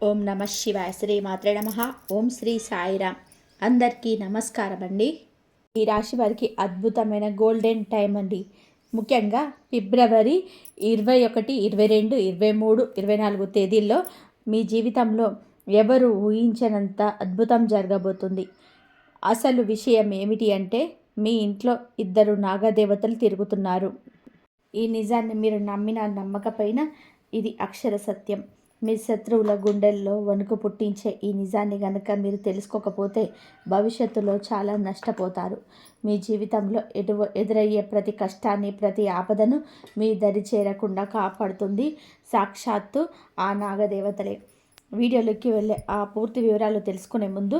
ఓం నమ శివాయ. శ్రీ మాత్రే నమ. ఓం శ్రీ సాయిరామ్. అందరికీ నమస్కారం అండి. ఈ రాశి వారికి అద్భుతమైన గోల్డెన్ టైం అండి. ముఖ్యంగా ఫిబ్రవరి 21, 22, 23, 24 తేదీల్లో మీ జీవితంలో ఎవరు ఊహించనంత అద్భుతం జరగబోతుంది. అసలు విషయం ఏమిటి అంటే, మీ ఇంట్లో 2 నాగదేవతలు తిరుగుతున్నారు. ఈ నిజాన్ని మీరు నమ్మినా నమ్మకపోయినా ఇది అక్షర సత్యం. మీ శత్రువుల గుండెల్లో వణుకు పుట్టించే ఈ నిజాన్ని గనక మీరు తెలుసుకోకపోతే భవిష్యత్తులో చాలా నష్టపోతారు. మీ జీవితంలో ఎదురయ్యే ప్రతి కష్టాన్ని, ప్రతి ఆపదను మీ దరి చేరకుండా కాపాడుతుంది సాక్షాత్తు ఆ నాగదేవతలే. వీడియోలోకి వెళ్ళే ఆ పూర్తి వివరాలు తెలుసుకునే ముందు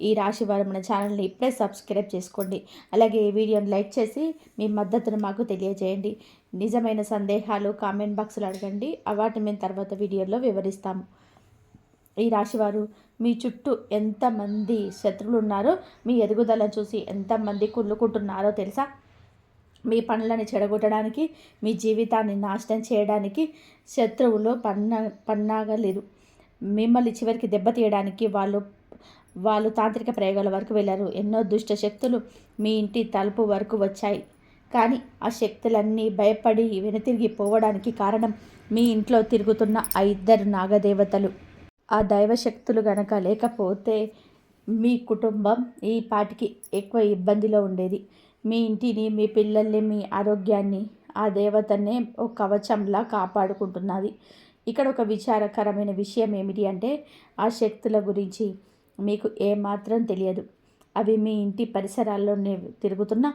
ఈ రాశి వారు మన ఛానల్ని ఇప్పుడే సబ్స్క్రైబ్ చేసుకోండి. అలాగే ఈ వీడియోని లైక్ చేసి మీ మద్దతును మాకు తెలియజేయండి. నిజమైన సందేహాలు కామెంట్ బాక్స్లో అడగండి, వాటిని మేము తర్వాత వీడియోలో వివరిస్తాము. ఈ రాశివారు మీ చుట్టూ ఎంతమంది శత్రువులు ఉన్నారో, మీ ఎదుగుదలను చూసి ఎంతమంది కుళ్ళుకుంటున్నారో తెలుసా? మీ పనులను చెడగొట్టడానికి, మీ జీవితాన్ని నాశనం చేయడానికి శత్రువులు పన్నాగలేరు. మిమ్మల్ని చివరికి దెబ్బతీయడానికి వాళ్ళు తాంత్రిక ప్రయోగాల వరకు వెళ్ళారు. ఎన్నో దుష్ట శక్తులు మీ ఇంటి తలుపు వరకు వచ్చాయి. కానీ ఆ శక్తులన్నీ భయపడి వెనుతిరిగి పోవడానికి కారణం మీ ఇంట్లో తిరుగుతున్న ఆ 2 నాగదేవతలు. ఆ దైవశక్తులు గనక లేకపోతే మీ కుటుంబం ఈ పాటికి ఎక్కువ ఇబ్బందిలో ఉండేది. మీ ఇంటిని, మీ పిల్లల్ని, మీ ఆరోగ్యాన్ని ఆ దేవతనే ఒక కవచంలా కాపాడుకుంటున్నది. ఇక్కడ ఒక విచారకరమైన విషయం ఏమిటి అంటే, ఆ శక్తుల గురించి మీకు ఏమాత్రం తెలియదు. అవి మీ ఇంటి పరిసరాల్లోనే తిరుగుతున్నా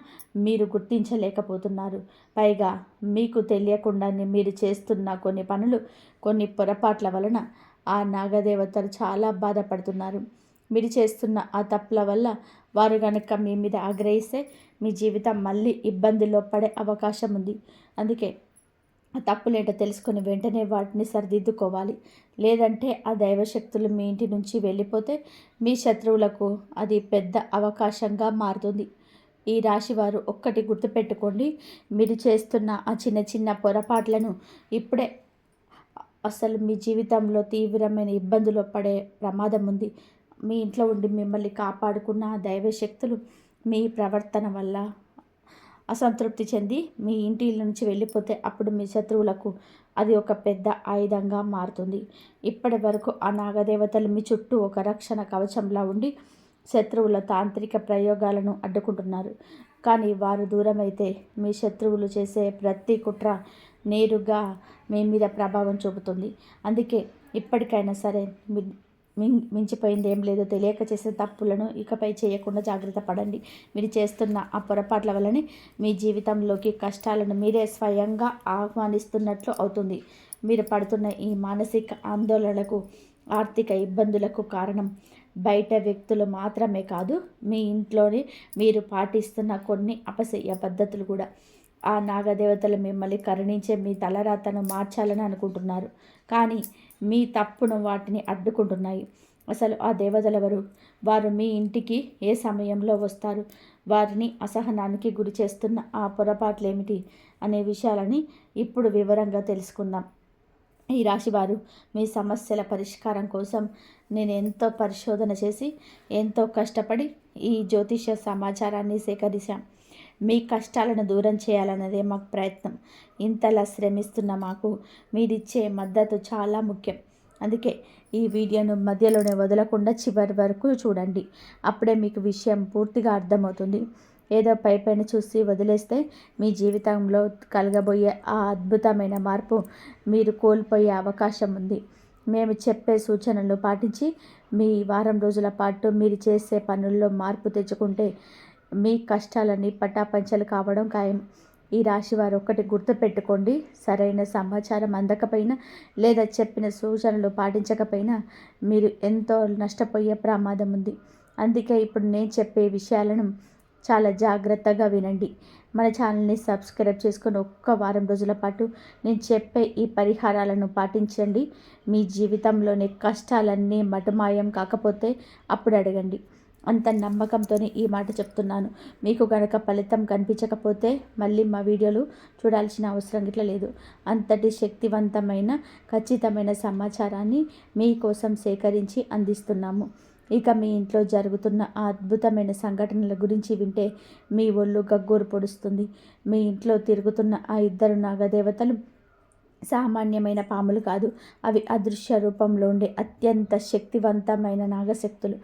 మీరు గుర్తించలేకపోతున్నారు. పైగా మీకు తెలియకుండానే మీరు చేస్తున్న కొన్ని పనులు, కొన్ని పొరపాట్ల వలన ఆ నాగదేవతలు చాలా బాధపడుతున్నారు. మీరు చేస్తున్న ఆ తప్పుల వల్ల వారు కనుక మీ మీద ఆగ్రహిస్తే మీ జీవితం మళ్ళీ ఇబ్బందిలో పడే అవకాశం ఉంది. అందుకే ఆ తప్పులేంటో తెలుసుకొని వెంటనే వాటిని సరిదిద్దుకోవాలి. లేదంటే ఆ దైవశక్తులు మీ ఇంటి నుంచి వెళ్ళిపోతే మీ శత్రువులకు అది పెద్ద అవకాశంగా మారుతుంది. ఈ రాశివారు ఒక్కటి గుర్తుపెట్టుకోండి, మీరు చేస్తున్న ఆ చిన్న చిన్న పొరపాట్లను ఇప్పుడే అసలు మీ జీవితంలో తీవ్రమైన ఇబ్బందులు పడే ప్రమాదం ఉంది. మీ ఇంట్లో ఉండి మిమ్మల్ని కాపాడుకున్న ఆ దైవశక్తులు మీ ప్రవర్తన వల్ల అసంతృప్తి చెంది మీ ఇంటి నుంచి వెళ్ళిపోతే అప్పుడు మీ శత్రువులకు అది ఒక పెద్ద ఆయుధంగా మారుతుంది. ఇప్పటి వరకు ఆ నాగదేవతలు మీ చుట్టూ ఒక రక్షణ కవచంలా ఉండి శత్రువుల తాంత్రిక ప్రయోగాలను అడ్డుకుంటున్నారు. కానీ వారు దూరమైతే మీ శత్రువులు చేసే ప్రతి కుట్ర నేరుగా మీ మీద ప్రభావం చూపుతుంది. అందుకే ఇప్పటికైనా సరే మించిపోయింది ఏం లేదో తెలియక చేసే తప్పులను ఇకపై చేయకుండా జాగ్రత్త పడండి. మీరు చేస్తున్న ఆ పొరపాట్ల వల్లనే మీ జీవితంలోకి కష్టాలను మీరే స్వయంగా ఆహ్వానిస్తున్నట్లు అవుతుంది. మీరు పడుతున్న ఈ మానసిక ఆందోళనలకు, ఆర్థిక ఇబ్బందులకు కారణం బయట వ్యక్తులు మాత్రమే కాదు, మీ ఇంట్లోనే మీరు పాటిస్తున్న కొన్ని అపశయ్య పద్ధతులు కూడా. ఆ నాగదేవతలు మిమ్మల్ని కరుణించే మీ తలరాతను మార్చాలని అనుకుంటున్నారు, కానీ మీ తప్పును వాటిని అడ్డుకుంటున్నాయి. అసలు ఆ దేవతలెవరు? వారు మీ ఇంటికి ఏ సమయంలో వస్తారు? వారిని అసహనానికి గురి చేస్తున్న ఆ పొరపాట్లేమిటి అనే విషయాలని ఇప్పుడు వివరంగా తెలుసుకుందాం. ఈ రాశివారు మీ సమస్యల పరిష్కారం కోసం నేను ఎంతో పరిశోధన చేసి, ఎంతో కష్టపడి ఈ జ్యోతిష సమాచారాన్ని సేకరించాం. మీ కష్టాలను దూరం చేయాలన్నదే మాకు ప్రయత్నం. ఇంతలా శ్రమిస్తున్న మాకు మీరిచ్చే మద్దతు చాలా ముఖ్యం. అందుకే ఈ వీడియోను మధ్యలోనే వదలకుండా చివరి వరకు చూడండి. అప్పుడే మీకు విషయం పూర్తిగా అర్థమవుతుంది. ఏదో పైపైన చూసి వదిలేస్తే మీ జీవితంలో కలగబోయే ఆ అద్భుతమైన మార్పు మీరు కోల్పోయే అవకాశం ఉంది. మేము చెప్పే సూచనలు పాటించి మీ వారం రోజుల పాటు మీరు చేసే పనుల్లో మార్పు తెచ్చుకుంటే మీ కష్టాలన్నీ పటాపంచలు కావడం ఖాయం. ఈ రాశి వారు ఒక్కటి గుర్తుపెట్టుకోండి, సరైన సమాచారం అందకపోయినా లేదా చెప్పిన సూచనలు పాటించకపోయినా మీరు ఎంతో నష్టపోయే ప్రమాదం ఉంది. అందుకే ఇప్పుడు నేను చెప్పే విషయాలను చాలా జాగ్రత్తగా వినండి. మన ఛానల్ని సబ్స్క్రైబ్ చేసుకొని ఒక్క వారం రోజుల పాటు నేను చెప్పే ఈ పరిహారాలను పాటించండి. మీ జీవితంలోని కష్టాలన్నీ మటుమాయం కాకపోతే అప్పుడు అడగండి. అంత నమ్మకంతోనే ఈ మాట చెప్తున్నాను. మీకు కనుక ఫలితం కనిపించకపోతే మళ్ళీ మా వీడియోలు చూడాల్సిన అవసరం ఇట్లా లేదు. అంతటి శక్తివంతమైన ఖచ్చితమైన సమాచారాన్ని మీకోసం సేకరించి అందిస్తున్నాము. ఇక మీ ఇంట్లో జరుగుతున్న ఆ అద్భుతమైన సంఘటనల గురించి వింటే మీ ఒళ్ళు గగ్గోరు పొడుస్తుంది. మీ ఇంట్లో తిరుగుతున్న ఆ ఇద్దరు నాగదేవతలు సామాన్యమైన పాములు కాదు. అవి అదృశ్య రూపంలో ఉండే అత్యంత శక్తివంతమైన నాగశక్తులు.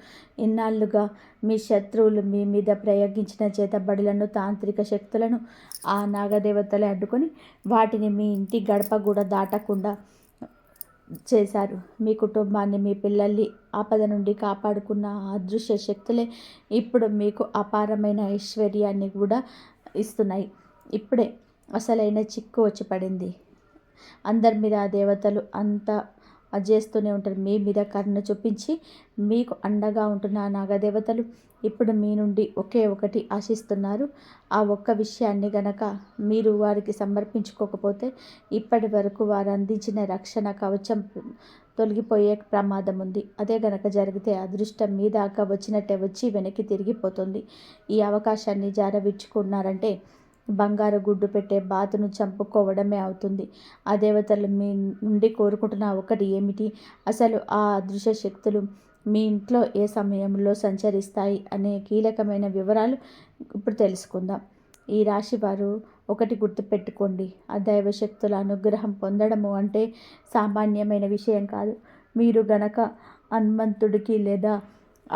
ఇన్నాళ్ళుగా మీ శత్రువులు మీ మీద ప్రయోగించిన చేతబడులను, తాంత్రిక శక్తులను ఆ నాగదేవతలే అడ్డుకొని వాటిని మీ ఇంటి గడప కూడా దాటకుండా చేశారు. మీ కుటుంబాన్ని, మీ పిల్లల్ని ఆపద నుండి కాపాడుకున్న ఆ అదృశ్య శక్తులే ఇప్పుడు మీకు అపారమైన ఐశ్వర్యాన్ని కూడా ఇస్తున్నాయి. ఇప్పుడే అసలైన చిక్కు వచ్చి పడింది. అందరి మీద ఆ దేవతలు అంతా చేస్తూనే ఉంటారు. మీ మీద కరుణ చూపించి మీకు అండగా ఉంటున్న ఆ నాగదేవతలు ఇప్పుడు మీ నుండి ఒకే ఒకటి ఆశిస్తున్నారు. ఆ ఒక్క విషయాన్ని గనక మీరు వారికి సమర్పించుకోకపోతే ఇప్పటి వరకు వారు అందించిన రక్షణ కవచం తొలగిపోయే ప్రమాదం ఉంది. అదే గనక జరిగితే అదృష్టం మీ దాకా వచ్చినట్టే వచ్చి వెనక్కి తిరిగిపోతుంది. ఈ అవకాశాన్ని జారవిడ్చుకున్నారంటే బంగారు గుడ్డు పెట్టే బాతును చంపుకోవడమే అవుతుంది. ఆ దేవతలు మీ నుండి కోరుకుంటున్న ఒకటి ఏమిటి? అసలు ఆ అదృశ్య శక్తులు మీ ఇంట్లో ఏ సమయంలో సంచరిస్తాయి అనే కీలకమైన వివరాలు ఇప్పుడు తెలుసుకుందాం. ఈ రాశి వారు ఒకటి గుర్తుపెట్టుకోండి. ఆ దైవశక్తుల అనుగ్రహం పొందడము అంటే సామాన్యమైన విషయం కాదు. మీరు గనక హనుమంతుడికి లేదా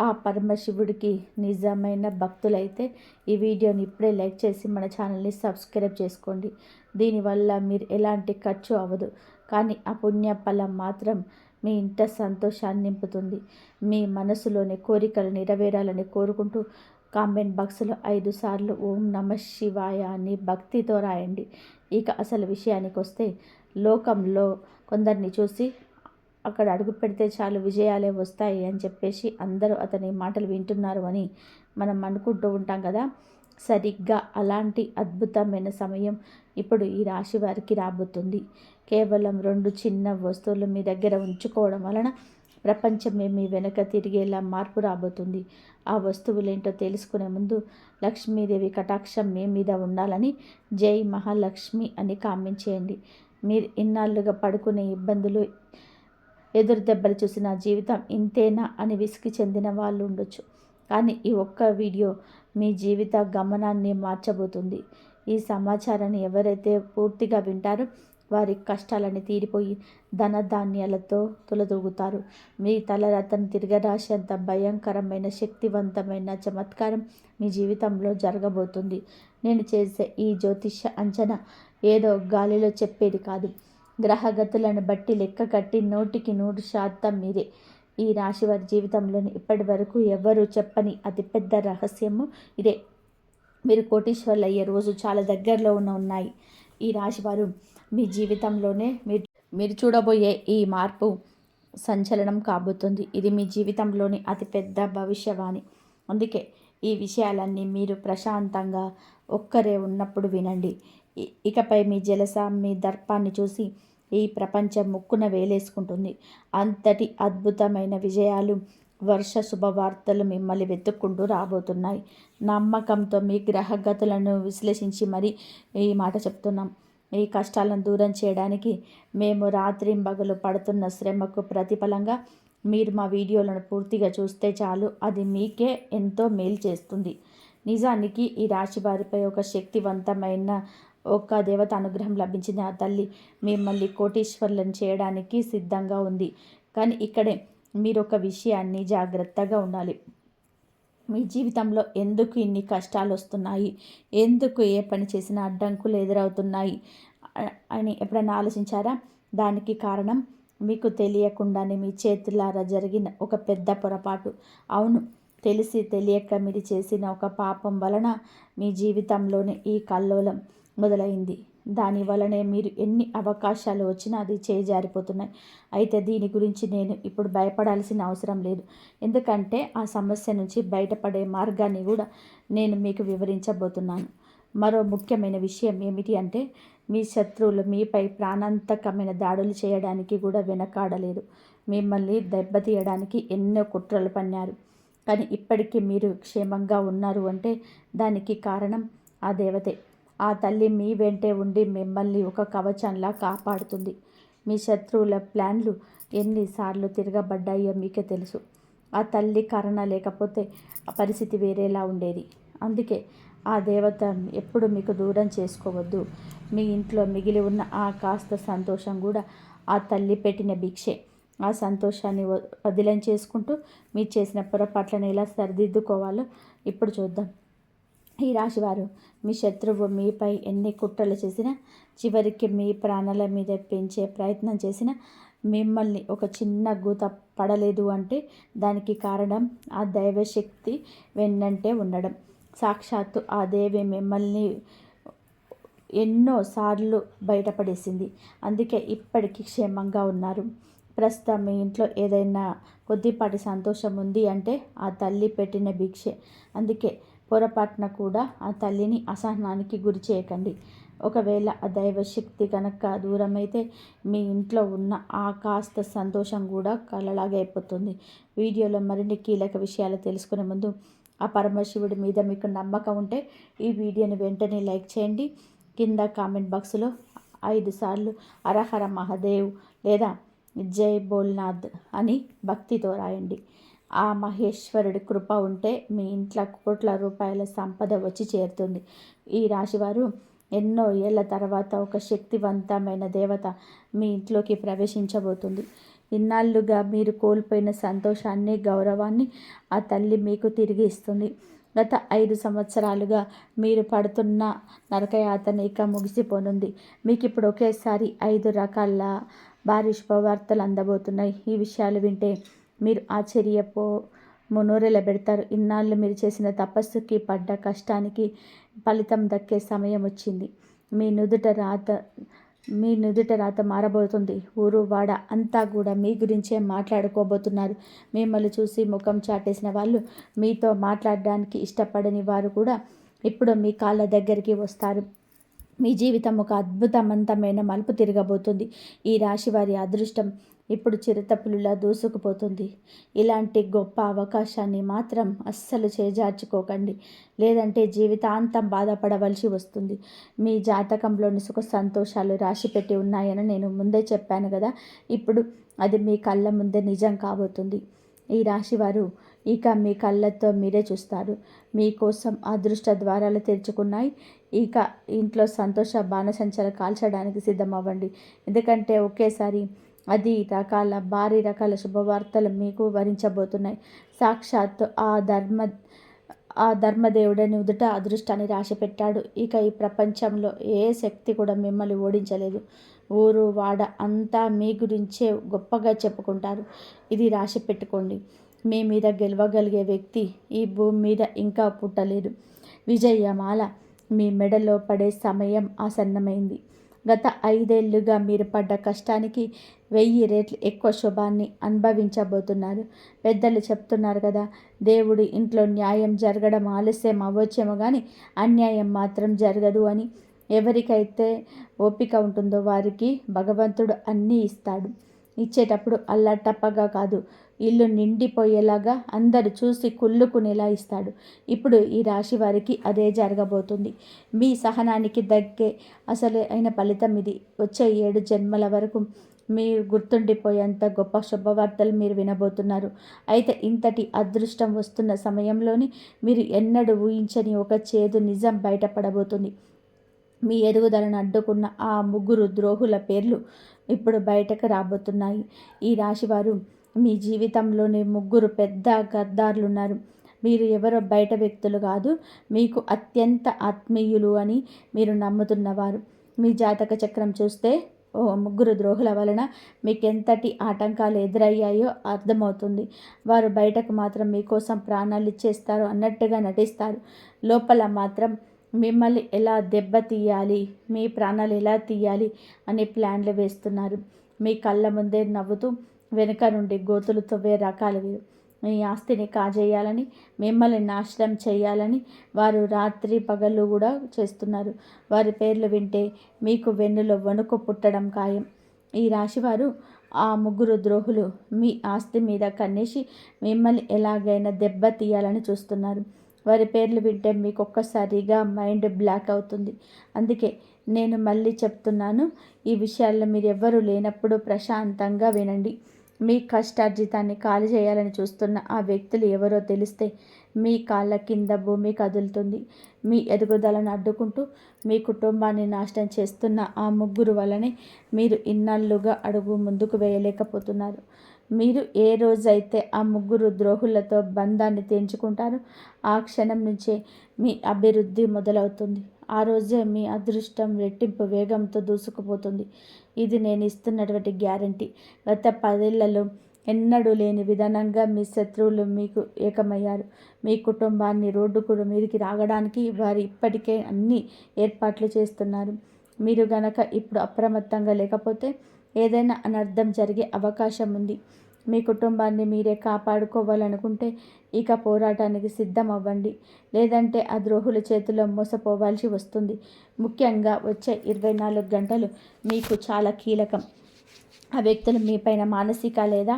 ఆ పరమశివుడికి నిజమైన భక్తులైతే ఈ వీడియోని ఇప్పుడే లైక్ చేసి మన ఛానల్ని సబ్స్క్రైబ్ చేసుకోండి. దీనివల్ల మీరు ఎలాంటి ఖర్చు అవ్వదు, కానీ ఆ పుణ్య ఫలం మాత్రం మీ ఇంట సంతోషాన్ని నింపుతుంది. మీ మనసులోని కోరికలు నెరవేరాలని కోరుకుంటూ కామెంట్ బాక్స్లో 5 సార్లు ఓం నమ శివాయ అని భక్తితో రాయండి. ఇక అసలు విషయానికి వస్తే, లోకంలో కొందరిని చూసి అక్కడ అడుగు పెడితే చాలు విజయాలే వస్తాయి అని చెప్పేసి అందరూ అతని మాటలు వింటున్నారు అని మనం అనుకుంటూ ఉంటాం కదా. సరిగ్గా అలాంటి అద్భుతమైన సమయం ఇప్పుడు ఈ రాశి వారికి రాబోతుంది. కేవలం 2 చిన్న వస్తువులు మీ దగ్గర ఉంచుకోవడం వలన ప్రపంచమే మీ వెనక తిరిగేలా మార్పు రాబోతుంది. ఆ వస్తువులేంటో తెలుసుకునే ముందు లక్ష్మీదేవి కటాక్షం మీ మీద ఉండాలని జై మహాలక్ష్మి అని కామెంట్ చేయండి. మీరు ఇన్నాళ్ళుగా పడుకునే ఇబ్బందులు, ఎదురు దెబ్బలు చూసిన జీవితం ఇంతేనా అని విసిగి చెందిన వాళ్ళు ఉండొచ్చు. కానీ ఈ ఒక్క వీడియో మీ జీవిత గమనాన్ని మార్చబోతుంది. ఈ సమాచారాన్ని ఎవరైతే పూర్తిగా వింటారో వారి కష్టాలని తీరిపోయి ధనధాన్యాలతో తులదూగుతారు. మీ తలరాతను తిరగరాసేంత భయంకరమైన శక్తివంతమైన చమత్కారం మీ జీవితంలో జరగబోతుంది. నేను చేసే ఈ జ్యోతిష్య అంచనా ఏదో గాలిలో చెప్పేది కాదు. గ్రహగతులను బట్టి లెక్క కట్టి 100% మీరే. ఈ రాశి వారి జీవితంలోని ఇప్పటి వరకు ఎవరు చెప్పని అతిపెద్ద రహస్యము ఇదే. మీరు కోటీశ్వర్లు అయ్యే రోజు చాలా దగ్గరలో ఉన్నాయి. ఈ రాశివారు మీ జీవితంలోనే మీరు చూడబోయే ఈ మార్పు సంచలనం కాబోతుంది. ఇది మీ జీవితంలోని అతిపెద్ద భవిష్యవాణి. అందుకే ఈ విషయాలన్నీ మీరు ప్రశాంతంగా ఒక్కరే ఉన్నప్పుడు వినండి. ఇకపై మీ జలస, మీ దర్పాన్ని చూసి ఈ ప్రపంచం ముక్కున వేలేసుకుంటుంది. అంతటి అద్భుతమైన విజయాలు, వర్ష శుభవార్తలు మిమ్మల్ని వెతుక్కుంటూ రాబోతున్నాయి. నమ్మకంతో మీ గ్రహగతులను విశ్లేషించి మరి ఈ మాట చెప్తున్నాం. ఈ కష్టాలను దూరం చేయడానికి మేము రాత్రింబగలు పడుతున్న శ్రమకు ప్రతిఫలంగా మీరు మా వీడియోలను పూర్తిగా చూస్తే చాలు, అది మీకే ఎంతో మేలు చేస్తుంది. నిజానికి ఈ రాశి వారిపై ఒక శక్తివంతమైన ఒక దేవత అనుగ్రహం లభించింది. ఆ తల్లి మిమ్మల్ని కోటీశ్వర్లను చేయడానికి సిద్ధంగా ఉంది. కానీ ఇక్కడే మీరు ఒక విషయాన్ని జాగ్రత్తగా ఉండాలి. మీ జీవితంలో ఎందుకు ఇన్ని కష్టాలు వస్తున్నాయి, ఎందుకు ఏ పని చేసినా అడ్డంకులు ఎదురవుతున్నాయి అని ఎప్పుడైనా ఆలోచించారా? దానికి కారణం మీకు తెలియకుండానే మీ చేతులారా జరిగిన ఒక పెద్ద పొరపాటు. అవును, తెలిసి తెలియక మీరు చేసిన ఒక పాపం వలన మీ జీవితంలోనే ఈ కల్లోలం మొదలైంది. దాని వలనే మీరు ఎన్ని అవకాశాలు వచ్చినా అది చేజారిపోతున్నాయి. అయితే దీని గురించి నేను ఇప్పుడు భయపడాల్సిన అవసరం లేదు. ఎందుకంటే ఆ సమస్య నుంచి బయటపడే మార్గాన్ని కూడా నేను మీకు వివరించబోతున్నాను. మరో ముఖ్యమైన విషయం ఏమిటి అంటే, మీ శత్రువులు మీపై ప్రాణాంతకమైన దాడులు చేయడానికి కూడా వెనకాడలేదు. మిమ్మల్ని దెబ్బతీయడానికి ఎన్నో కుట్రలు పన్నారు. కానీ ఇప్పటికీ మీరు క్షేమంగా ఉన్నారు అంటే దానికి కారణం ఆ దేవతే. ఆ తల్లి మీ వెంటే ఉండి మిమ్మల్ని ఒక కవచంలా కాపాడుతుంది. మీ శత్రువుల ప్లాన్లు ఎన్నిసార్లు తిరగబడ్డాయో మీకే తెలుసు. ఆ తల్లి కరుణ లేకపోతే ఆ పరిస్థితి వేరేలా ఉండేది. అందుకే ఆ దేవత ఎప్పుడు మీకు దూరం చేసుకోవద్దు. మీ ఇంట్లో మిగిలి ఉన్న ఆ కాస్త సంతోషం కూడా ఆ తల్లి పెట్టిన భిక్షే. ఆ సంతోషాన్ని వదిలం చేసుకుంటూ మీరు చేసిన పొరపాట్లను ఎలా సరిదిద్దుకోవాలో ఇప్పుడు చూద్దాం. ఈ రాశివారు, మీ శత్రువు మీపై ఎన్ని కుట్రలు చేసినా, చివరికి మీ ప్రాణాల మీద పెంచే ప్రయత్నం చేసినా మిమ్మల్ని ఒక చిన్న గూత పడలేదు అంటే దానికి కారణం ఆ దైవశక్తి వెన్నంటే ఉండడం. సాక్షాత్తు ఆ దేవి మిమ్మల్ని ఎన్నోసార్లు బయటపడేసింది. అందుకే ఇప్పటికీ క్షేమంగా ఉన్నారు. ప్రస్తుతం మీ ఇంట్లో ఏదైనా కొద్దిపాటి సంతోషం ఉంది అంటే ఆ తల్లి పెట్టిన భిక్షే. అందుకే పొరపాటున కూడా ఆ తల్లిని అసహనానికి గురి చేయకండి. ఒకవేళ ఆ దైవశక్తి కనుక దూరమైతే మీ ఇంట్లో ఉన్న ఆ కాస్త సంతోషం కూడా కలలాగా అయిపోతుంది. వీడియోలో మరిన్ని కీలక విషయాలు తెలుసుకునే ముందు ఆ పరమశివుడి మీద మీకు నమ్మకం ఉంటే ఈ వీడియోని వెంటనే లైక్ చేయండి. కింద కామెంట్ బాక్స్లో 5 సార్లు హరహర మహాదేవ్ లేదా జై బోల్నాథ్ అని భక్తితో రాయండి. ఆ మహేశ్వరుడి కృప ఉంటే మీ ఇంట్లో కోట్ల రూపాయల సంపద వచ్చి చేరుతుంది. ఈ రాశివారు ఎన్నో ఏళ్ల తర్వాత ఒక శక్తివంతమైన దేవత మీ ఇంట్లోకి ప్రవేశించబోతుంది. ఇన్నాళ్ళుగా మీరు కోల్పోయిన సంతోషాన్ని, గౌరవాన్ని ఆ తల్లి మీకు తిరిగి ఇస్తుంది. గత 5 సంవత్సరాలుగా మీరు పడుతున్న నరకయాతన ఇక ముగిసిపోనుంది. మీకు ఇప్పుడు ఒకేసారి 5 రకాల భారీ శుభవార్తలు అందబోతున్నాయి. ఈ విషయాలు వింటే మీరు నోరెళ్ళబెడతారు. ఇన్నాళ్ళు మీరు చేసిన తపస్సుకి, పడ్డ కష్టానికి ఫలితం దక్కే సమయం వచ్చింది. మీ నుదుట రాత మారబోతుంది. ఊరు వాడ అంతా కూడా మీ గురించే మాట్లాడుకోబోతున్నారు. మిమ్మల్ని చూసి ముఖం చాటేసిన వాళ్ళు, మీతో మాట్లాడడానికి ఇష్టపడని వారు కూడా ఇప్పుడు మీ కాళ్ళ దగ్గరికి వస్తారు. మీ జీవితం ఒక అద్భుతవంతమైన మలుపు తిరగబోతుంది. ఈ రాశి వారి అదృష్టం ఇప్పుడు చిరుతపులిలా దూసుకుపోతుంది. ఇలాంటి గొప్ప అవకాశాన్ని మాత్రం అస్సలు చేజార్చుకోకండి, లేదంటే జీవితాంతం బాధపడవలసి వస్తుంది. మీ జాతకంలోని సుఖ సంతోషాలు రాసిపెట్టి ఉన్నాయని నేను ముందే చెప్పాను కదా. ఇప్పుడు అది మీ కళ్ళ ముందే నిజం కాబోతుంది. ఈ రాశివారు ఇక మీ కళ్ళతో మీరే చూస్తారు. మీకోసం అదృష్ట ద్వారాలు తెరుచుకున్నాయి. ఇక ఇంట్లో సంతోష బాణసంచలు కాల్చడానికి సిద్ధమవ్వండి. ఎందుకంటే ఒకేసారి భారీ రకాల శుభవార్తలు మీకు వరించబోతున్నాయి. సాక్షాత్తు ఆ ధర్మదేవుడని ఉదుట అదృష్టాన్ని రాసిపెట్టాడు. ఇక ఈ ప్రపంచంలో ఏ శక్తి కూడా మిమ్మల్ని ఓడించలేదు. ఊరు వాడ అంతా మీ గురించే గొప్పగా చెప్పుకుంటారు. ఇది రాసి పెట్టుకోండి. మీ మీద గెలవగలిగే వ్యక్తి ఈ భూమి మీద ఇంకా పుట్టలేదు. విజయమాల మీ మెడలో పడే సమయం ఆసన్నమైంది. గత 5 ఏళ్లుగా మీరు పడ్డ కష్టానికి 1000 రెట్లు ఎక్కువ శుభాన్ని అనుభవించబోతున్నారు. పెద్దలు చెప్తున్నారు కదా, దేవుడి ఇంట్లో న్యాయం జరగడం ఆలస్యం అవ్వచ్చేమో కానీ అన్యాయం మాత్రం జరగదు అని. ఎవరికైతే ఓపిక ఉంటుందో వారికి భగవంతుడు అన్నీ ఇస్తాడు. ఇచ్చేటప్పుడు అల్లాటప్పగా కాదు, ఇల్లు నిండిపోయేలాగా అందరు చూసి కుళ్ళుకునేలా ఇస్తాడు. ఇప్పుడు ఈ రాశి వారికి అదే జరగబోతుంది. మీ సహనానికి దగ్గే అసలు అయిన ఫలితం ఇది. వచ్చే 7 జన్మల వరకు మీరు గుర్తుండిపోయేంత గొప్ప శుభవార్తలు మీరు వినబోతున్నారు. అయితే ఇంతటి అదృష్టం వస్తున్న సమయంలోని మీరు ఎన్నడూ ఊహించని ఒక చేదు నిజం బయటపడబోతుంది. మీ ఎదుగుదలను అడ్డుకున్న ఆ 3 ద్రోహుల పేర్లు ఇప్పుడు బయటకు రాబోతున్నాయి. ఈ రాశివారు, మీ జీవితంలోని 3 పెద్ద గద్దార్లున్నారు. మీరు ఎవరో బయట వ్యక్తులు కాదు, మీకు అత్యంత ఆత్మీయులు అని మీరు నమ్ముతున్నవారు. మీ జాతక చక్రం చూస్తే 3 ద్రోహుల వలన మీకెంతటి ఆటంకాలు ఎదురయ్యాయో అర్థమవుతుంది. వారు బయటకు మాత్రం మీకోసం ప్రాణాలు ఇచ్చేస్తారు అన్నట్టుగా నటిస్తారు. లోపల మాత్రం మిమ్మల్ని ఎలా దెబ్బతీయాలి, మీ ప్రాణాలు ఎలా తీయాలి అనే ప్లాన్లు వేస్తున్నారు. మీ కళ్ళ ముందే నవ్వుతూ వెనుక నుండి గోతులు తవ్వే రకాలు వీరు. మీ ఆస్తిని కాజేయాలని, మిమ్మల్ని నాశనం చేయాలని వారు రాత్రి పగళ్ళు కూడా చేస్తున్నారు. వారి పేర్లు వింటే మీకు వెన్నులో వణుకు పుట్టడం ఖాయం. ఈ రాశివారు ఆ ముగ్గురు ద్రోహులు మీ ఆస్తి మీద కన్నేసి మిమ్మల్ని ఎలాగైనా దెబ్బతీయాలని చూస్తున్నారు. వారి పేర్లు వింటే మీకు ఒక్కసారిగా మైండ్ బ్లాక్ అవుతుంది. అందుకే నేను మళ్ళీ చెప్తున్నాను, ఈ విషయాల్లో మీరెవ్వరూ లేనప్పుడు ప్రశాంతంగా వినండి. మీ కష్టార్జితాన్ని ఖాళీ చేయాలని చూస్తున్న ఆ వ్యక్తులు ఎవరో తెలిస్తే మీ కాళ్ళ కింద భూమి కదులుతుంది. మీ ఎదుగుదలను అడ్డుకుంటూ మీ కుటుంబాన్ని నాశనం చేస్తున్న ఆ ముగ్గురు వల్లనే మీరు ఇన్నాళ్లుగా అడుగు ముందుకు వేయలేకపోతున్నారు. మీరు ఏ రోజైతే ఆ ముగ్గురు ద్రోహులతో బంధాన్ని తెంచుకుంటారో ఆ క్షణం నుంచే మీ అభివృద్ధి మొదలవుతుంది. ఆ రోజే మీ అదృష్టం రెట్టింపు వేగంతో దూసుకుపోతుంది. ఇది నేను ఇస్తున్నటువంటి గ్యారంటీ. గత 10 ఏళ్లలో ఎన్నడూ లేని విధానంగా మీ శత్రువులు మీకు ఏకమయ్యారు. మీ కుటుంబాన్ని రోడ్డుకు మీదికి రాగడానికి వారు ఇప్పటికే అన్ని ఏర్పాట్లు చేస్తున్నారు. మీరు గనక ఇప్పుడు అప్రమత్తంగా లేకపోతే ఏదైనా అనర్థం జరిగే అవకాశం ఉంది. మీ కుటుంబాన్ని మీరే కాపాడుకోవాలనుకుంటే ఇక పోరాటానికి సిద్ధం అవ్వండి. లేదంటే ఆ ద్రోహుల చేతిలో మోసపోవాల్సి వస్తుంది. ముఖ్యంగా వచ్చే 24 గంటలు మీకు చాలా కీలకం. ఆ వ్యక్తులు మీపైన మానసిక లేదా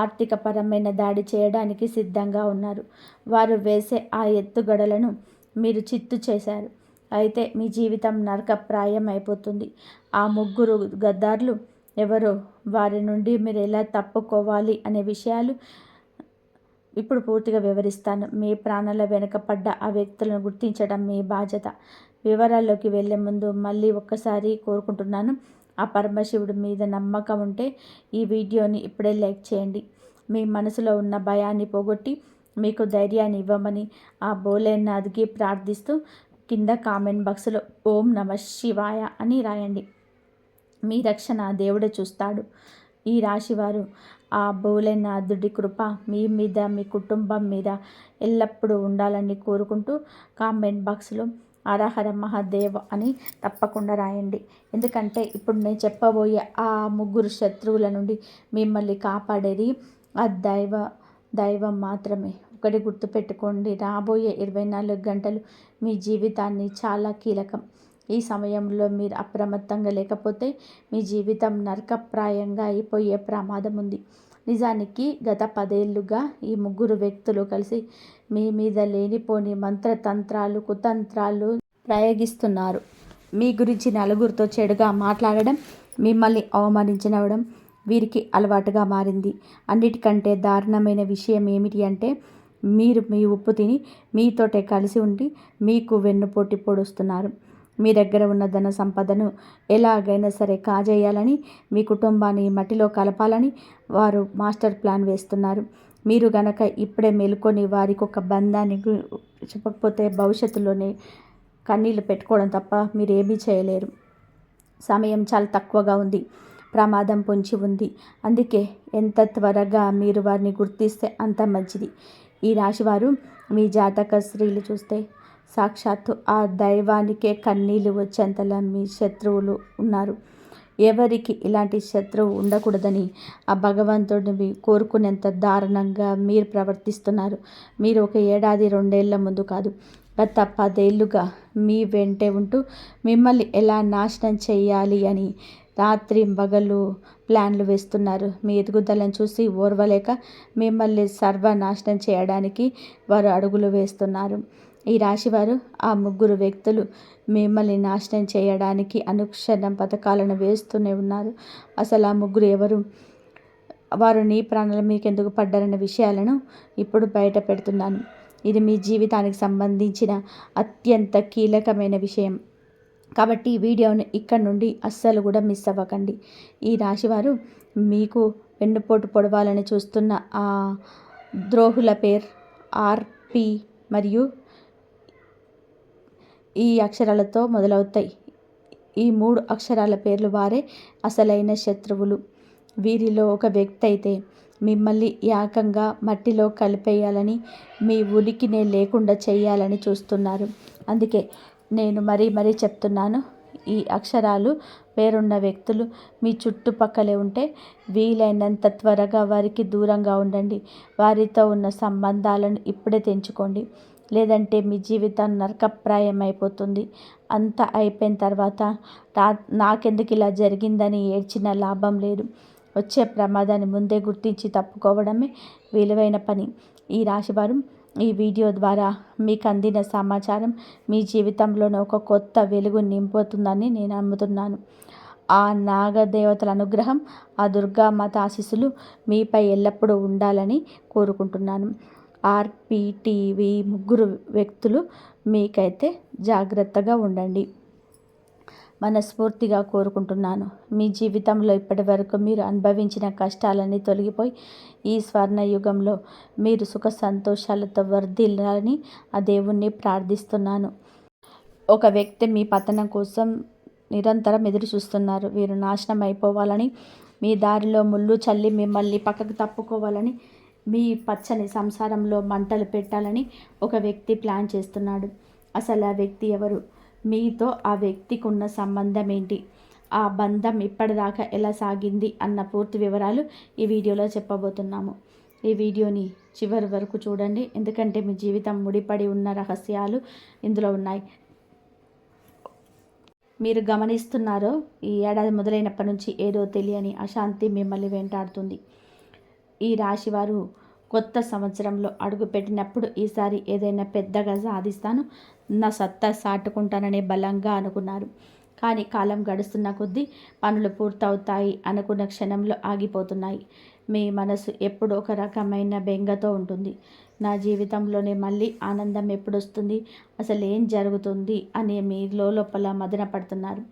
ఆర్థిక పరమైన దాడి చేయడానికి సిద్ధంగా ఉన్నారు. వారు వేసే ఆ ఎత్తుగడలను మీరు చిత్తు చేశారు. అయితే మీ జీవితం నరకప్రాయం అయిపోతుంది. ఆ ముగ్గురు గద్దార్లు ఎవరో, వారి నుండి మీరు ఎలా తప్పుకోవాలి అనే విషయాలు ఇప్పుడు పూర్తిగా వివరిస్తాను. మీ ప్రాణాల వెనుక పడ్డ ఆ వ్యక్తులను గుర్తించడం మీ బాధ్యత. వివరాల్లోకి వెళ్లే ముందు మళ్ళీ ఒక్కసారి కోరుకుంటున్నాను, ఆ పరమశివుడి మీద నమ్మకం ఉంటే ఈ వీడియోని ఇప్పుడే లైక్ చేయండి. మీ మనసులో ఉన్న భయాన్ని పోగొట్టి మీకు ధైర్యాన్ని ఇవ్వమని ఆ భోలేనాథ్కి ప్రార్థిస్తూ కింద కామెంట్ బాక్స్లో ఓం నమః శివాయ అని రాయండి. మీ రక్షణ దేవుడే చూస్తాడు. ఈ రాశివారు ఆ భోలేనాథుడి కృప మీ మీద, మీ కుటుంబం మీద ఎల్లప్పుడూ ఉండాలని కోరుకుంటూ కామెంట్ బాక్స్లో హరహర మహాదేవ్ అని తప్పకుండా రాయండి. ఎందుకంటే ఇప్పుడు నేను చెప్పబోయే ఆ ముగ్గురు శత్రువుల నుండి మిమ్మల్ని కాపాడేది ఆ దైవం మాత్రమే. ఒకటి గుర్తుపెట్టుకోండి, రాబోయే 24 గంటలు మీ జీవితాన్ని చాలా కీలకం. ఈ సమయంలో మీరు అప్రమత్తంగా లేకపోతే మీ జీవితం నరకప్రాయంగా అయిపోయే ప్రమాదం ఉంది. నిజానికి గత 10 ఏళ్లుగా ఈ ముగ్గురు వ్యక్తులు కలిసి మీ మీద లేనిపోని మంత్రతంత్రాలు, కుతంత్రాలు ప్రయోగిస్తున్నారు. మీ గురించి నలుగురితో చెడుగా మాట్లాడడం, మిమ్మల్ని అవమానించడం వీరికి అలవాటుగా మారింది. అన్నిటికంటే దారుణమైన విషయం ఏమిటి అంటే, మీరు మీ ఉప్పు తిని మీతోటే కలిసి ఉండి మీకు వెన్నుపోటు పొడుస్తున్నారు. మీ దగ్గర ఉన్న ధన సంపదను ఎలాగైనా సరే కాజేయాలని, మీ కుటుంబాన్ని మట్టిలో కలపాలని వారు మాస్టర్ ప్లాన్ వేస్తున్నారు. మీరు గనక ఇప్పుడే మేలుకొని వారికి ఒక బంధాన్ని చెప్పకపోతే భవిష్యత్తులోనే కన్నీళ్లు పెట్టుకోవడం తప్ప మీరేమీ చేయలేరు. సమయం చాలా తక్కువగా ఉంది. ప్రమాదం పొంచి ఉంది. అందుకే ఎంత త్వరగా మీరు వారిని గుర్తిస్తే అంత మంచిది. ఈ రాశివారు మీ జాతక స్త్రీలు చూస్తే సాక్షాత్తు ఆ దైవానికే కన్నీళ్ళు వచ్చేంతలా మీ శత్రువులు ఉన్నారు. ఎవరికి ఇలాంటి శత్రువు ఉండకూడదని ఆ భగవంతుడిని కోరుకునేంత దారుణంగా మీరు ప్రవర్తిస్తున్నారు. మీరు ఒక ఏడాది 2 ఏళ్ల ముందు కాదు, గత 10 ఏళ్లుగా మీ వెంటే ఉంటూ మిమ్మల్ని ఎలా నాశనం చేయాలి అని రాత్రింబగళ్ళు ప్లాన్లు వేస్తున్నారు. మీ ఎదుగుదలను చూసి ఓర్వలేక మిమ్మల్ని సర్వనాశనం చేయడానికి వారు అడుగులు వేస్తున్నారు. ఈ రాశివారు ఆ ముగ్గురు వ్యక్తులు మిమ్మల్ని నాశనం చేయడానికి అనుక్షణం పథకాలను వేస్తూనే ఉన్నారు. అసలు ఆ ముగ్గురు ఎవరు, వారు నీ ప్రాణాల మీకు ఎందుకు పడ్డారనే విషయాలను ఇప్పుడు బయట పెడుతున్నాను. ఇది మీ జీవితానికి సంబంధించిన అత్యంత కీలకమైన విషయం. కాబట్టి ఈ వీడియోని ఇక్కడి నుండి అస్సలు కూడా మిస్ అవ్వకండి. ఈ రాశివారు మీకు వెన్నుపోటు పొడవాలని చూస్తున్న ఆ ద్రోహుల పేరు ఆర్పి మరియు ఈ అక్షరాలతో మొదలవుతాయి. ఈ 3 అక్షరాల పేర్లు వారే అసలైన శత్రువులు. వీరిలో ఒక వ్యక్తి అయితే మిమ్మల్ని ఏకంగా మట్టిలో కలిపేయాలని, మీ ఉనికినే లేకుండా చేయాలని చూస్తున్నారు. అందుకే నేను మరీ చెప్తున్నాను, ఈ అక్షరాలు పేరున్న వ్యక్తులు మీ చుట్టుపక్కలే ఉంటే వీలైనంత త్వరగా వారికి దూరంగా ఉండండి. వారితో ఉన్న సంబంధాలను ఇప్పుడే తెంచుకోండి. లేదంటే మీ జీవితం నరకప్రాయం అయిపోతుంది. అంతా అయిపోయిన తర్వాత నాకెందుకు ఇలా జరిగిందని ఏడ్చిన లాభం లేదు. వచ్చే ప్రమాదాన్ని ముందే గుర్తించి తప్పుకోవడమే విలువైన పని. ఈ రాశివారు ఈ వీడియో ద్వారా మీకు అందిన సమాచారం మీ జీవితంలోనే ఒక కొత్త వెలుగు నింపుతుందని నేను నమ్ముతున్నాను. ఆ నాగదేవతల అనుగ్రహం, ఆ దుర్గామాత ఆశీస్సులు మీపై ఎల్లప్పుడూ ఉండాలని కోరుకుంటున్నాను. ఆర్‌పీటీవీ ముగ్గురు వ్యక్తులు మీకైతే జాగ్రత్తగా ఉండండి మనస్ఫూర్తిగా కోరుకుంటున్నాను. మీ జీవితంలో ఇప్పటి వరకు మీరు అనుభవించిన కష్టాలన్నీ తొలగిపోయి ఈ స్వర్ణయుగంలో మీరు సుఖ సంతోషాలతో వర్ధిల్లాలని ఆ దేవుణ్ణి ప్రార్థిస్తున్నాను. ఒక వ్యక్తి మీ పతనం కోసం నిరంతరం ఎదురు చూస్తున్నారు. వీరు నాశనం అయిపోవాలని, మీ దారిలో ముళ్ళు చల్లి మిమ్మల్ని పక్కకు తప్పుకోవాలని, మీ పచ్చని సంసారంలో మంటలు పెట్టాలని ఒక వ్యక్తి ప్లాన్ చేస్తున్నాడు. అసలు ఆ వ్యక్తి ఎవరు? మీతో ఆ వ్యక్తికి ఉన్న సంబంధం ఏంటి? ఆ బంధం ఇప్పటిదాకా ఎలా సాగింది అన్న పూర్తి వివరాలు ఈ వీడియోలో చెప్పబోతున్నాము. ఈ వీడియోని చివరి వరకు చూడండి, ఎందుకంటే మీ జీవితం ముడిపడి ఉన్న రహస్యాలు ఇందులో ఉన్నాయి. మీరు గమనిస్తున్నారో, ఈ ఏడాది మొదలైనప్పటి నుంచి ఏదో తెలియని అశాంతి మిమ్మల్ని వెంటాడుతుంది. ఈ రాశివారు కొత్త సంవత్సరంలో అడుగుపెట్టినప్పుడు ఈసారి ఏదైనా పెద్దగా సాధిస్తాను, నా సత్తా సాటుకుంటాననే బలంగా అనుకున్నారు. కానీ కాలం గడుస్తున్న కొద్దీ పనులు పూర్తవుతాయి అనుకున్న క్షణంలో ఆగిపోతున్నాయి. మీ మనసు ఎప్పుడు ఒక రకమైన బెంగతో ఉంటుంది. నా జీవితంలోనే మళ్ళీ ఆనందం ఎప్పుడొస్తుంది, అసలు ఏం జరుగుతుంది అని మీ లోపల మదన పడుతున్నారు.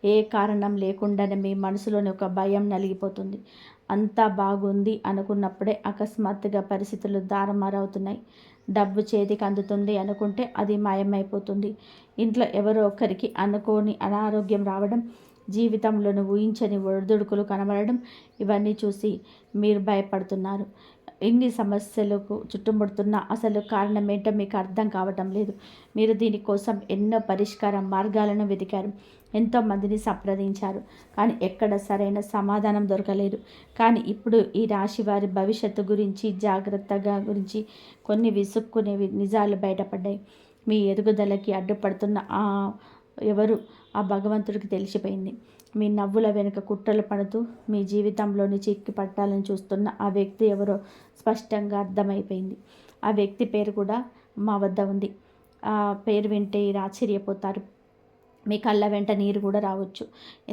ఏ కారణం లేకుండానే మీ మనసులోని ఒక భయం నలిగిపోతుంది. అంతా బాగుంది అనుకున్నప్పుడే అకస్మాత్తుగా పరిస్థితులు తారుమారవుతున్నాయి. డబ్బు చేతికి అందుతుంది అనుకుంటే అది మాయమైపోతుంది. ఇంట్లో ఎవరో ఒకరికి అనుకోని అనారోగ్యం రావడం, జీవితంలోని ఊహించని ఒడిదుడుకులు కనబడడం, ఇవన్నీ చూసి మీరు భయపడుతున్నారు. ఇన్ని సమస్యలకు చుట్టుముడుతున్న అసలు కారణం ఏంటో మీకు అర్థం కావటం లేదు. మీరు దీనికోసం ఎన్నో పరిష్కార మార్గాలను వెతికారు, ఎంతోమందిని సంప్రదించారు, కానీ ఎక్కడ సరైన సమాధానం దొరకలేదు. కానీ ఇప్పుడు ఈ రాశి వారి భవిష్యత్తు గురించి, జాగ్రత్తగా గురించి కొన్ని విసుక్కునేవి నిజాలు బయటపడ్డాయి. మీ ఎదుగుదలకి అడ్డుపడుతున్న ఎవరు ఆ భగవంతుడికి తెలిసిపోయింది. మీ నవ్వుల వెనుక కుట్రలు పడుతూ మీ జీవితంలోని చిక్కి పట్టాలని చూస్తున్న ఆ వ్యక్తి ఎవరో స్పష్టంగా అర్థమైపోయింది. ఆ వ్యక్తి పేరు కూడా మా వద్ద ఉంది. ఆ పేరు వింటే మీరు ఆశ్చర్యపోతారు. మీ కళ్ళ వెంట నీరు కూడా రావచ్చు.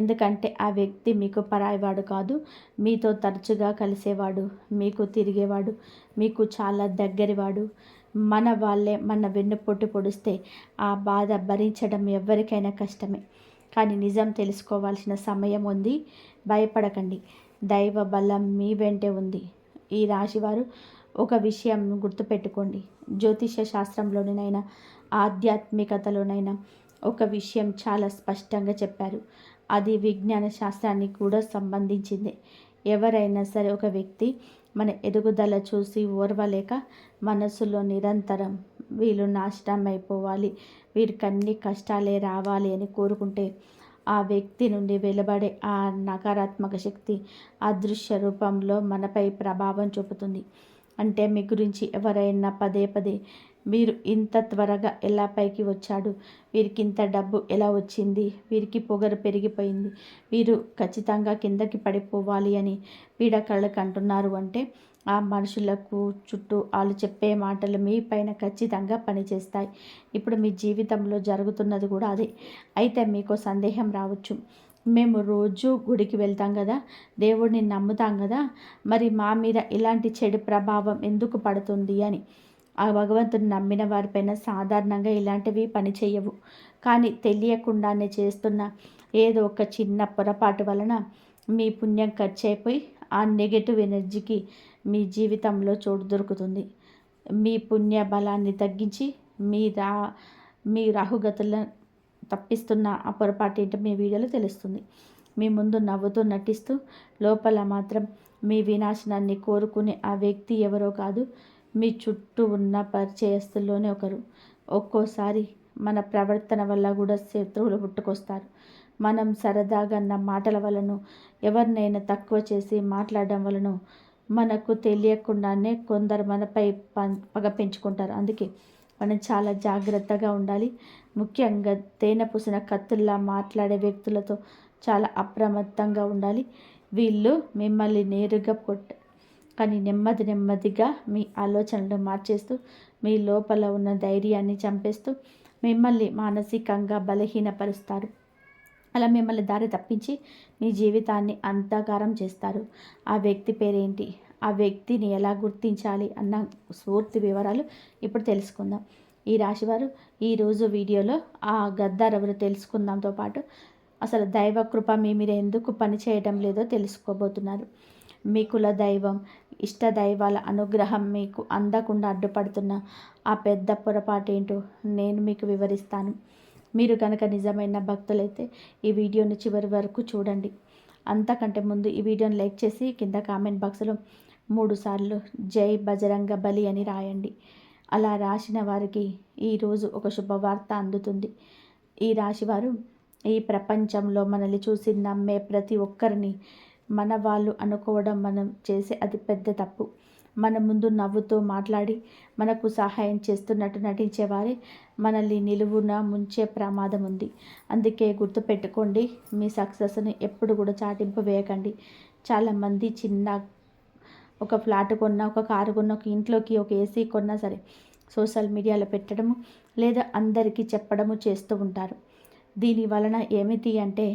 ఎందుకంటే ఆ వ్యక్తి మీకు పరాయివాడు కాదు, మీతో తరచుగా కలిసేవాడు, మీకు తిరిగేవాడు, మీకు చాలా దగ్గరివాడు. మన వాళ్ళే మన వెన్నుపోటు పొడిస్తే ఆ బాధ భరించడం ఎవరికైనా కష్టమే. కానీ నిజం తెలుసుకోవాల్సిన సమయం ఉంది. భయపడకండి, దైవ బలం మీ వెంటే ఉంది. ఈ రాశివారు ఒక విషయం గుర్తుపెట్టుకోండి. జ్యోతిష్య శాస్త్రంలోనైనా ఆధ్యాత్మికతలోనైనా ఒక విషయం చాలా స్పష్టంగా చెప్పారు. అది విజ్ఞాన శాస్త్రానికి కూడా సంబంధించింది. ఎవరైనా సరే ఒక వ్యక్తి మన ఎదుగుదల చూసి ఓర్వలేక మనసులో నిరంతరం వీళ్ళు నాశనం అయిపోవాలి, వీరికి అన్ని కష్టాలే రావాలి అని కోరుకుంటే ఆ వ్యక్తి నుండి వెలువడే ఆ నకారాత్మక శక్తి అదృశ్య రూపంలో మనపై ప్రభావం చూపుతుంది. అంటే మీ గురించి ఎవరైనా పదే పదే వీరు ఇంత త్వరగా ఎలా పైకి వచ్చాడు, వీరికి ఇంత డబ్బు ఎలా వచ్చింది, వీరికి పొగరు పెరిగిపోయింది, వీరు ఖచ్చితంగా కిందకి పడిపోవాలి అని పీడకళ్ళకు అంటున్నారు అంటే ఆ మనుషులకు చుట్టూ వాళ్ళు చెప్పే మాటలు మీ పైన ఖచ్చితంగా పనిచేస్తాయి. ఇప్పుడు మీ జీవితంలో జరుగుతున్నది కూడా అదే. అయితే మీకు సందేహం రావచ్చు, మేము రోజు గుడికి వెళ్తాం కదా, దేవుడిని నమ్ముతాం కదా, మరి మా మీద ఇలాంటి చెడు ప్రభావం ఎందుకు పడుతుంది అని. ఆ భగవంతుని నమ్మిన వారిపైన సాధారణంగా ఇలాంటివి పనిచేయవు. కానీ తెలియకుండానే చేస్తున్న ఏదో ఒక చిన్న పొరపాటు వలన మీ పుణ్యం ఖర్చు అయిపోయి ఆ నెగటివ్ ఎనర్జీకి మీ జీవితంలో చోటు దొరుకుతుంది. మీ పుణ్య బలాన్ని తగ్గించి మీ రాహుగతులను తప్పిస్తున్న ఆ పొరపాటు ఏంటో మీ వీడియోలో తెలుస్తుంది. మీ ముందు నవ్వుతూ నటిస్తూ లోపల మాత్రం మీ వినాశనాన్ని కోరుకునే ఆ వ్యక్తి ఎవరో కాదు, మీ చుట్టూ ఉన్న పరిచయస్తుల్లోనే ఒకరు. ఒక్కోసారి మన ప్రవర్తన వల్ల కూడా శత్రువులు పుట్టుకొస్తారు. మనం సరదాగా అన్న మాటల వలన, ఎవరినైనా తక్కువ చేసి మాట్లాడడం వలన మనకు తెలియకుండానే కొందరు మనపై పగ పెంచుకుంటారు. అందుకే మనం చాలా జాగ్రత్తగా ఉండాలి. ముఖ్యంగా తేనె పూసిన కత్తుల్లా మాట్లాడే వ్యక్తులతో చాలా అప్రమత్తంగా ఉండాలి. వీళ్ళు మిమ్మల్ని నేరుగా కానీ నెమ్మది నెమ్మదిగా మీ ఆలోచనలు మార్చేస్తూ మీ లోపల ఉన్న ధైర్యాన్ని చంపేస్తూ మిమ్మల్ని మానసికంగా బలహీనపరుస్తారు. అలా మిమ్మల్ని దారి తప్పించి మీ జీవితాన్ని అంధకారం చేస్తారు. ఆ వ్యక్తి పేరేంటి, ఆ వ్యక్తిని ఎలా గుర్తించాలి అన్న పూర్తి వివరాలు ఇప్పుడు తెలుసుకుందాం. ఈ రాశివారు ఈరోజు వీడియోలో ఆ గద్దార్ ఎవరు తెలుసుకుందాంతో పాటు అసలు దైవ కృప మీ మీద ఎందుకు పనిచేయడం లేదో తెలుసుకోబోతున్నారు. మీ కుల దైవం, ఇష్ట దైవాల అనుగ్రహం మీకు అందకుండా అడ్డుపడుతున్న ఆ పెద్ద పొరపాటేంటో నేను మీకు వివరిస్తాను. మీరు కనుక నిజమైన భక్తులైతే ఈ వీడియోని చివరి వరకు చూడండి. అంతకంటే ముందు ఈ వీడియోని లైక్ చేసి కింద కామెంట్ బాక్స్లో 3 సార్లు జై బజరంగ బలి అని రాయండి. అలా రాసిన వారికి ఈరోజు ఒక శుభవార్త అందుతుంది. ఈ రాశివారు ఈ ప్రపంచంలో మనల్ని చూసి నమ్మే ప్రతి ఒక్కరిని మన వాళ్ళు అనుకోవడం మనం చేసే అతి పెద్ద తప్పు. మన ముందు నవ్వుతూ మాట్లాడి మనకు సహాయం చేస్తున్నట్టు నటించేవారే మనల్ని నిలువున ముంచే ప్రమాదం ఉంది. అందుకే గుర్తుపెట్టుకోండి, మీ సక్సెస్ని ఎప్పుడు కూడా చాటింపు వేయకండి. చాలామంది చిన్న ఒక ఫ్లాట్ కొన్నా, ఒక కారు కొన్నా, ఒక ఇంట్లోకి ఒక ఏసీ కొన్నా సరే సోషల్ మీడియాలో పెట్టడము లేదా అందరికీ చెప్పడము చేస్తూ ఉంటారు. దీని వలన ఏమిటి అంటే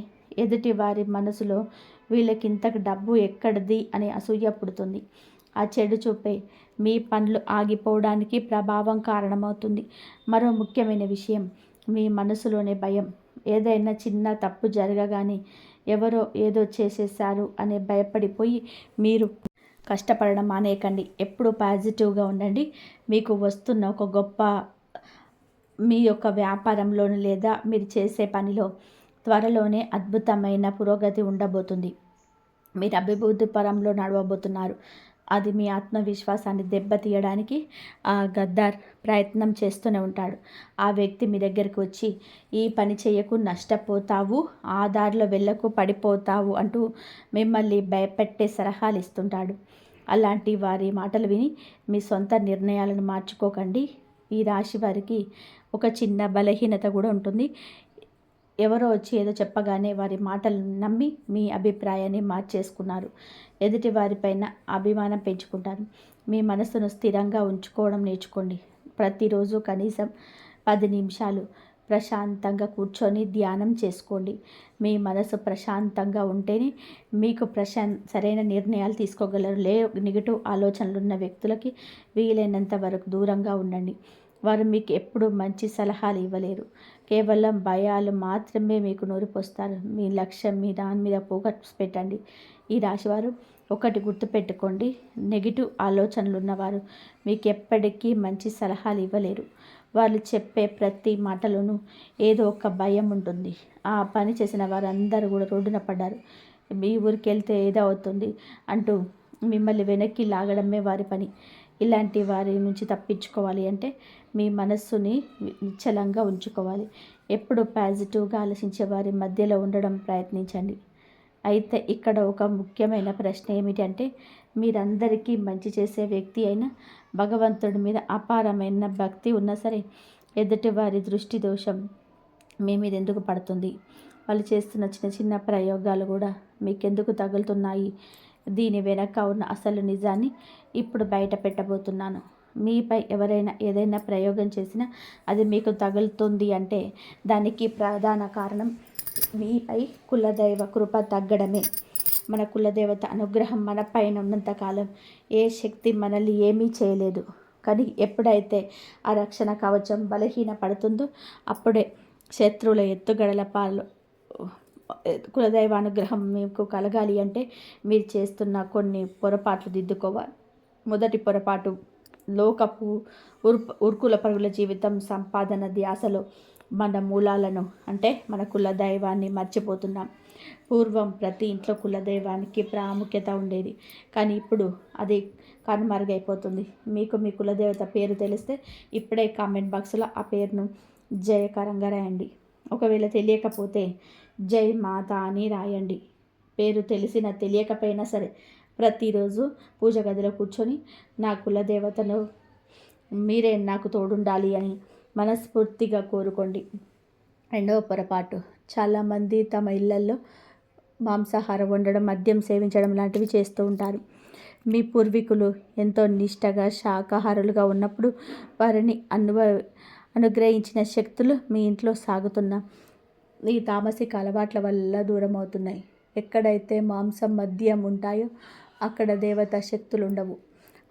ఎదుటి వారి మనసులో వీళ్ళకింతకు డబ్బు ఎక్కడిది అనే అసూయ పుడుతుంది. ఆ చెడు చూపే మీ పనులు ఆగిపోవడానికి ప్రభావం కారణమవుతుంది. మరో ముఖ్యమైన విషయం, మీ మనసులోనే భయం. ఏదైనా చిన్న తప్పు జరగగానే ఎవరో ఏదో చేసేసారు అనే భయపడిపోయి మీరు కష్టపడడం మానేయకండి. ఎప్పుడు పాజిటివ్గా ఉండండి. మీకు వస్తున్న ఒక గొప్ప మీ యొక్క వ్యాపారంలోనూ లేదా మీరు చేసే పనిలో త్వరలోనే అద్భుతమైన పురోగతి ఉండబోతుంది. మీరు అభివృద్ధి పరంలో నడవబోతున్నారు. అది మీ ఆత్మవిశ్వాసాన్ని దెబ్బతీయడానికి ఆ గద్దార్ ప్రయత్నం చేస్తూనే ఉంటాడు. ఆ వ్యక్తి మీ దగ్గరికి వచ్చి ఈ పని చేయకు, నష్టపోతావు, ఆ దారిలో వెళ్ళకు, పడిపోతావు అంటూ మిమ్మల్ని భయపెట్టే సలహాలు ఇస్తుంటాడు. అలాంటి వారి మాటలు విని మీ సొంత నిర్ణయాలను మార్చుకోకండి. ఈ రాశి వారికి ఒక చిన్న బలహీనత కూడా ఉంటుంది. ఎవరో వచ్చి ఏదో చెప్పగానే వారి మాటలను నమ్మి మీ అభిప్రాయాన్ని మార్చేసుకున్నారు. ఎదుటి వారిపైన అభిమానం పెంచుకుంటారు. మీ మనసును స్థిరంగా ఉంచుకోవడం నేర్చుకోండి. ప్రతిరోజు కనీసం 10 నిమిషాలు ప్రశాంతంగా కూర్చొని ధ్యానం చేసుకోండి. మీ మనసు ప్రశాంతంగా ఉంటేనే మీకు సరైన నిర్ణయాలు తీసుకోగలరు. నెగిటివ్ ఆలోచనలు ఉన్న వ్యక్తులకి వీలైనంత వరకు దూరంగా ఉండండి. వారు మీకు ఎప్పుడూ మంచి సలహాలు ఇవ్వలేరు. కేవలం భయాలు మాత్రమే మీకు నూరిపోస్తారు. మీ లక్ష్యం మీ దాని మీద ఫోకస్ పెట్టండి. ఈ రాశివారు ఒకటి గుర్తుపెట్టుకోండి, నెగిటివ్ ఆలోచనలు ఉన్నవారు మీకు ఎప్పటికీ మంచి సలహాలు ఇవ్వలేరు. వాళ్ళు చెప్పే ప్రతి మాటలోనూ ఏదో ఒక భయం ఉంటుంది. ఆ పని చేసిన వారందరూ కూడా రోడ్డున పడ్డారు. మీ ఊరికి వెళ్తే ఏదో అవుతుంది అంటూ మిమ్మల్ని వెనక్కి లాగడమే వారి పని. ఇలాంటి వారి నుంచి తప్పించుకోవాలి అంటే మీ మనస్సుని నిశ్చలంగా ఉంచుకోవాలి. ఎప్పుడు పాజిటివ్గా ఆలోచించే వారి మధ్యలో ఉండడం ప్రయత్నించండి. అయితే ఇక్కడ ఒక ముఖ్యమైన ప్రశ్న ఏమిటంటే, మీరందరికీ మంచి చేసే వ్యక్తి అయినా భగవంతుడి మీద అపారమైన భక్తి ఉన్నా సరే ఎదుటి వారి దృష్టి దోషం మీ మీద ఎందుకు పడుతుంది? వాళ్ళు చేస్తున్న చిన్న చిన్న ప్రయోగాలు కూడా మీకెందుకు తగులుతున్నాయి? దీని వెనక ఉన్న అసలు నిజాన్ని ఇప్పుడు బయట పెట్టబోతున్నాను. మీపై ఎవరైనా ఏదైనా ప్రయోగం చేసినా అది మీకు తగులుతుంది అంటే దానికి ప్రధాన కారణం మీపై కులదైవ కృప తగ్గడమే. మన కులదేవత అనుగ్రహం మన పైన ఉన్నంతకాలం ఏ శక్తి మనల్ని ఏమీ చేయలేదు. కానీ ఎప్పుడైతే ఆ రక్షణ కవచం బలహీన పడుతుందో అప్పుడే శత్రువుల ఎత్తుగడల పాలు. కులదైవానుగ్రహం మీకు కలగాలి అంటే మీరు చేస్తున్న కొన్ని పొరపాట్లు దిద్దుకోవాలి. మొదటి పొరపాటు, లోకపు ఉర్కుల పరుగుల జీవితం, సంపాదన ధ్యాసలో మన మూలాలను అంటే మన కులదైవాన్ని మర్చిపోతున్నాం. పూర్వం ప్రతి ఇంట్లో కులదైవానికి ప్రాముఖ్యత ఉండేది, కానీ ఇప్పుడు అది కనుమరుగైపోతుంది. మీకు మీ కులదేవత పేరు తెలిస్తే ఇప్పుడే కామెంట్ బాక్స్లో ఆ పేరును జయకరంగా రాయండి. ఒకవేళ తెలియకపోతే జై మాత అని రాయండి. పేరు తెలిసినా తెలియకపోయినా సరే ప్రతిరోజు పూజ గదిలో కూర్చొని నా కులదేవతను మీరే నాకు తోడుండాలి అని మనస్ఫూర్తిగా కోరుకోండి. రెండవ పొరపాటు, చాలామంది తమ ఇళ్లల్లో మాంసాహారం వండడం, మద్యం సేవించడం లాంటివి చేస్తూ ఉంటారు. మీ పూర్వీకులు ఎంతో నిష్టగా శాకాహారులుగా ఉన్నప్పుడు వారిని అనుగ్రహించిన శక్తులు మీ ఇంట్లో సాగుతున్న ఈ తామసిక అలవాట్ల వల్ల దూరం అవుతున్నాయి. ఎక్కడైతే మాంసం, మద్యం ఉంటాయో అక్కడ దేవతా శక్తులు ఉండవు.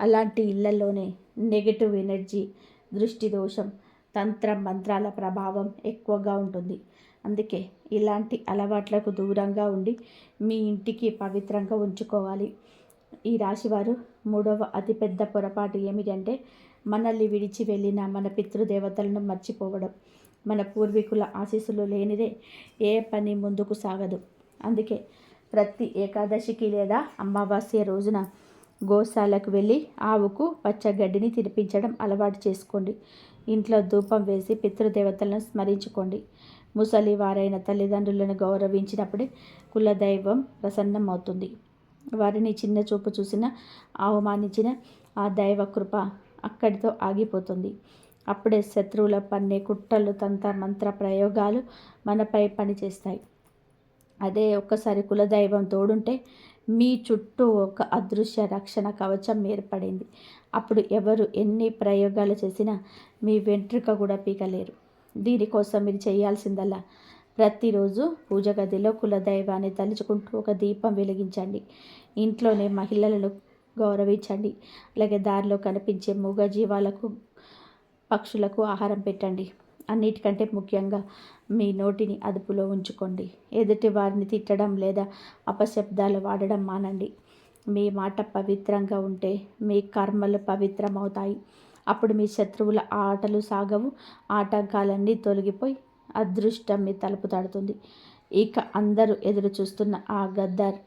అలాంటి ఇళ్లలోనే నెగటివ్ ఎనర్జీ, దృష్టి దోషం, తంత్ర మంత్రాల ప్రభావం ఎక్కువగా ఉంటుంది. అందుకే ఇలాంటి అలవాట్లకు దూరంగా ఉండి మీ ఇంటికి పవిత్రంగా ఉంచుకోవాలి. ఈ రాశివారు మూడవ అతిపెద్ద పొరపాటు ఏమిటంటే మనల్ని విడిచి వెళ్ళిన మన పితృదేవతలను మర్చిపోవడం. మన పూర్వీకుల ఆశీస్సులు లేనిదే ఏ పని ముందుకు సాగదు. అందుకే ప్రతి ఏకాదశికి లేదా అమావాస్య రోజున గోశాలకు వెళ్ళి ఆవుకు పచ్చగడ్డిని తినిపించడం అలవాటు చేసుకోండి. ఇంట్లో ధూపం వేసి పితృదేవతలను స్మరించుకోండి. ముసలి వారైన తల్లిదండ్రులను గౌరవించినప్పుడే కులదైవం ప్రసన్నమవుతుంది. వారిని చిన్న చూపు చూసిన, అవమానించిన ఆ దైవ కృప అక్కడితో ఆగిపోతుంది. అప్పుడే శత్రువుల పన్నే కుట్రలు, తంత్ర మంత్ర ప్రయోగాలు మనపై పనిచేస్తాయి. అదే ఒక్కసారి కులదైవం తోడుంటే మీ చుట్టూ ఒక అదృశ్య రక్షణ కవచం ఏర్పడింది. అప్పుడు ఎవరు ఎన్ని ప్రయోగాలు చేసినా మీ వెంట్రుక కూడా పీకలేరు. దీనికోసం మీరు చేయాల్సిందల్లా ప్రతిరోజు పూజ గదిలో కులదైవాన్ని తలుచుకుంటూ ఒక దీపం వెలిగించండి. ఇంట్లోనే మహిళలను గౌరవించండి. అలాగే దారిలో కనిపించే మూగ జీవాలకు, పక్షులకు ఆహారం పెట్టండి. అన్నిటికంటే ముఖ్యంగా మీ నోటిని అదుపులో ఉంచుకోండి. ఎదుటి వారిని తిట్టడం లేదా అపశబ్దాలు వాడడం మానండి. మీ మాట పవిత్రంగా ఉంటే మీ కర్మలు పవిత్రమవుతాయి. అప్పుడు మీ శత్రువుల ఆటలు సాగవు. ఆటంకాలన్నీ తొలగిపోయి అదృష్టం మీ తలుపు తడుతుంది. ఇక అందరూ ఎదురు చూస్తున్న ఆ గద్దర్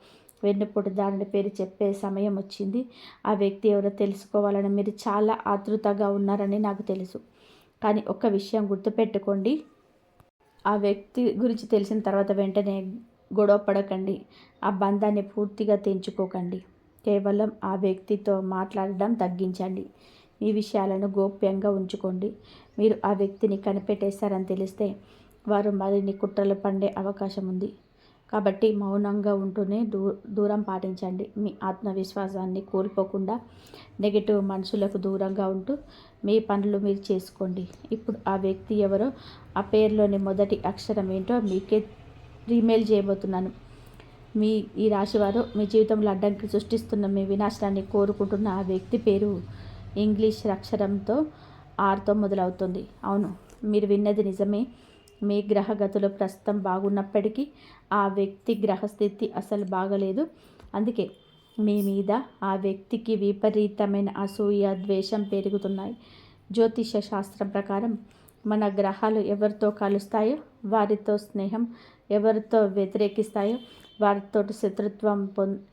వెన్నుపోటుదారుని పేరు చెప్పే సమయం వచ్చింది. ఆ వ్యక్తి ఎవరో తెలుసుకోవాలని మీరు చాలా ఆతృతగా ఉన్నారని నాకు తెలుసు. కానీ ఒక్క విషయం గుర్తుపెట్టుకోండి, ఆ వ్యక్తి గురించి తెలిసిన తర్వాత వెంటనే గొడవ పడకండి. ఆ బంధాన్ని పూర్తిగా తెంచుకోకండి. కేవలం ఆ వ్యక్తితో మాట్లాడడం తగ్గించండి. మీ విషయాలను గోప్యంగా ఉంచుకోండి. మీరు ఆ వ్యక్తిని కనిపెట్టేశారని తెలిస్తే వారు మరిన్ని కుట్రలు పండే అవకాశం ఉంది. కాబట్టి మౌనంగా ఉంటూనే దూరం పాటించండి. మీ ఆత్మవిశ్వాసాన్ని కోల్పోకుండా నెగిటివ్ మనుషులకు దూరంగా ఉంటూ మీ పనులు మీరు చేసుకోండి. ఇప్పుడు ఆ వ్యక్తి ఎవరో, ఆ పేరులోని మొదటి అక్షరం ఏంటో మీకే రీమెయిల్ చేయబోతున్నాను. ఈ రాశివారు మీ జీవితంలో అడ్డంకి సృష్టిస్తున్న, మీ వినాశనాన్ని కోరుకుంటున్న ఆ వ్యక్తి పేరు ఇంగ్లీష్ అక్షరంతో ఆర్తో మొదలవుతుంది. అవును, మీరు విన్నది నిజమే. మీ గ్రహగతులు ప్రస్తుతం బాగున్నప్పటికీ ఆ వ్యక్తి గ్రహస్థితి అసలు బాగలేదు. అందుకే మీ మీద ఆ వ్యక్తికి విపరీతమైన అసూయ, ద్వేషం పెరుగుతున్నాయి. జ్యోతిష శాస్త్రం ప్రకారం మన గ్రహాలు ఎవరితో కలుస్తాయో వారితో స్నేహం, ఎవరితో వ్యతిరేకిస్తాయో వారితో శత్రుత్వం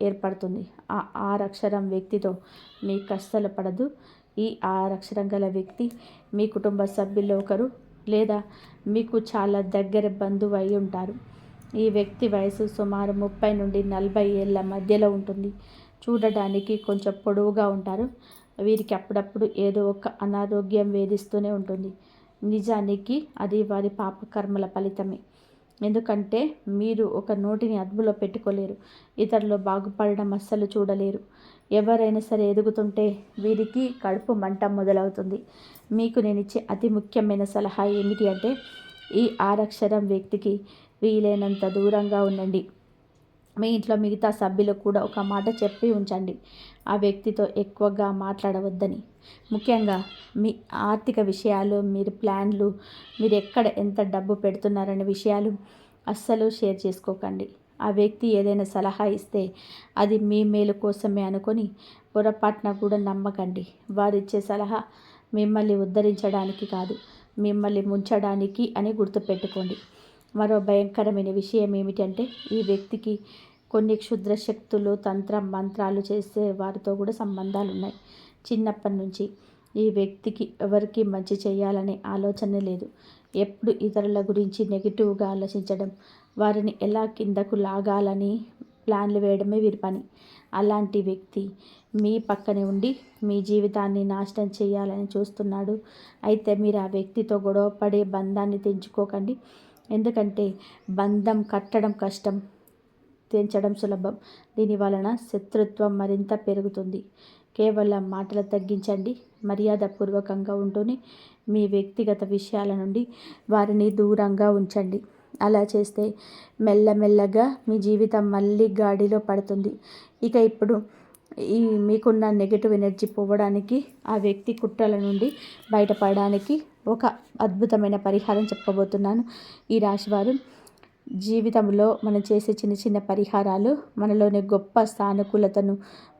ఏర్పడుతుంది. ఆ ఆరక్షరం వ్యక్తితో మీకు అస్సలు పడదు. ఈ ఆరక్షరం గల వ్యక్తి మీ కుటుంబ సభ్యుల్లో ఒకరు లేదా మీకు చాలా దగ్గర బంధువు అయి ఉంటారు. ఈ వ్యక్తి వయసు సుమారు 30 నుండి 40 ఏళ్ల మధ్యలో ఉంటుంది. చూడడానికి కొంచెం పొడవుగా ఉంటారు. వీరికి అప్పుడప్పుడు ఏదో ఒక అనారోగ్యం వేధిస్తూనే ఉంటుంది. నిజానికి అది వారి పాపకర్మల ఫలితమే. ఎందుకంటే మీరు ఒక నోటిని అదుపులో పెట్టుకోలేరు. ఇతరులు బాగుపడడం అస్సలు చూడలేరు. ఎవరైనా సరే ఎదుగుతుంటే వీరికి కడుపు మంట మొదలవుతుంది. మీకు నేను ఇచ్చే అతి ముఖ్యమైన సలహా ఏమిటి అంటే ఈ ఆరక్షరం వ్యక్తికి వీలైనంత దూరంగా ఉండండి. మీ ఇంట్లో మిగతా సభ్యులకు కూడా ఒక మాట చెప్పి ఉంచండి, ఆ వ్యక్తితో ఎక్కువగా మాట్లాడవద్దని. ముఖ్యంగా మీ ఆర్థిక విషయాలు, మీరు ప్లాన్లు, మీరు ఎక్కడ ఎంత డబ్బు పెడుతున్నారనే విషయాలు అస్సలు షేర్ చేసుకోకండి. ఆ వ్యక్తి ఏదైనా సలహా ఇస్తే అది మీ మేలు కోసమే అనుకొని పొరపాటున కూడా నమ్మకండి. వారిచ్చే సలహా మిమ్మల్ని ఉద్ధరించడానికి కాదు, మిమ్మల్ని ముంచడానికి అని గుర్తుపెట్టుకోండి. మరో భయంకరమైన విషయం ఏమిటంటే ఈ వ్యక్తికి కొన్ని క్షుద్ర శక్తులు, తంత్ర మంత్రాలు చేసే వారితో కూడా సంబంధాలు ఉన్నాయి. చిన్నప్పటి నుంచి ఈ వ్యక్తికి ఎవరికి మంచి చేయాలనే ఆలోచనే లేదు. ఎప్పుడు ఇతరుల గురించి నెగిటివ్గా ఆలోచించడం, వారిని ఎలా కిందకు లాగాలని ప్లాన్లు వేయడమే వీరి పని. అలాంటి వ్యక్తి మీ పక్కనే ఉండి మీ జీవితాన్ని నాశనం చేయాలని చూస్తున్నాడు. అయితే మీరు ఆ వ్యక్తితో గొడవ పడే బంధాన్ని తెంచుకోకండి. ఎందుకంటే బంధం కట్టడం కష్టం, తెంచడం సులభం. దీని వలన శత్రుత్వం మరింత పెరుగుతుంది. కేవలం మాటలు తగ్గించండి. మర్యాదపూర్వకంగా ఉంటూనే మీ వ్యక్తిగత విషయాల నుండి వారిని దూరంగా ఉంచండి. అలా చేస్తే మెల్లమెల్లగా మీ జీవితం మళ్ళీ గాడిలో పడుతుంది. ఇప్పుడు మీకున్న నెగటివ్ ఎనర్జీ పోవడానికి, ఆ వ్యక్తి కుట్రల నుండి బయటపడడానికి ఒక అద్భుతమైన పరిహారం చెప్పబోతున్నాను. ఈ రాశివారు జీవితంలో మనం చేసే చిన్న చిన్న పరిహారాలు మనలోని గొప్ప సానుకూలతను,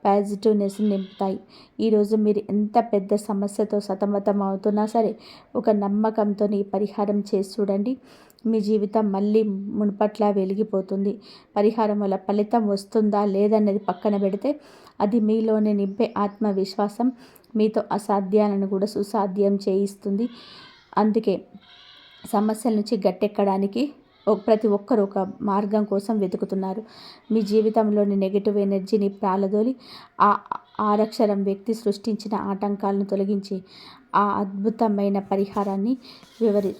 పాజిటివ్నెస్ని నింపుతాయి. ఈరోజు మీరు ఎంత పెద్ద సమస్యతో సతమతం అవుతున్నా సరే, ఒక నమ్మకంతో ఈ పరిహారం చేసి చూడండి. మీ జీవితం మళ్ళీ మునుపట్లా వెలిగిపోతుంది. పరిహారం వల్ల ఫలితం వస్తుందా లేదనేది పక్కన పెడితే, అది మీలోనే నింపే ఆత్మవిశ్వాసం మీతో అసాధ్యాలను కూడా సుసాధ్యం చేయిస్తుంది. అందుకే సమస్యల నుంచి గట్టెక్కడానికి ప్రతి ఒక్కరు ఒక మార్గం కోసం వెతుకుతున్నారు. మీ జీవితంలోని నెగిటివ్ ఎనర్జీని ప్రాలదోలి ఆ ఆరక్షరం వ్యక్తి సృష్టించిన ఆటంకాలను తొలగించి ఆ అద్భుతమైన పరిహారాన్ని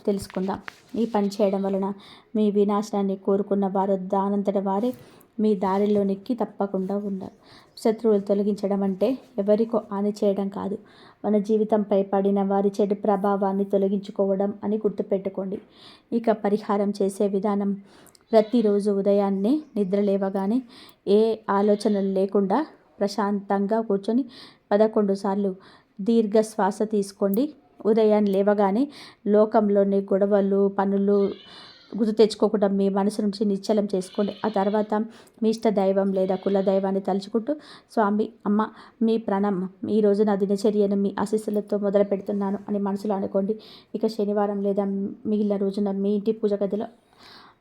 తెలుసుకుందాం. ఈ పని చేయడం వలన మీ వినాశనాన్ని కోరుకున్న వారు దానంతట వారే మీ దారిలోనికి తప్పకుండా ఉన్నారు. శత్రువులు తొలగించడం అంటే ఎవరికో హాని చేయడం కాదు, మన జీవితంపై పడిన వారి చెడు ప్రభావాన్ని తొలగించుకోవడం అని గుర్తుపెట్టుకోండి. పరిహారం చేసే విధానం: ప్రతిరోజు ఉదయాన్నే నిద్ర లేవగానే ఏ ఆలోచనలు లేకుండా ప్రశాంతంగా కూర్చొని 11 సార్లు దీర్ఘ శ్వాస తీసుకోండి. ఉదయాన్నే లేవగానే లోకంలోని గొడవలు, పనులు గుర్తు తెచ్చుకోకుండా మీ మనసు నుంచి నిశ్చలం చేసుకోండి. ఆ తర్వాత మీ ఇష్ట దైవం లేదా కుల దైవాన్ని తలుచుకుంటూ, స్వామి, అమ్మ, మీ ప్రణామం, ఈరోజు నా దినచర్యను మీ ఆశీస్సులతో మొదలు పెడుతున్నాను అని మనసులో అనుకోండి. శనివారం లేదా మిగిలిన రోజున మీ ఇంటి పూజ గదిలో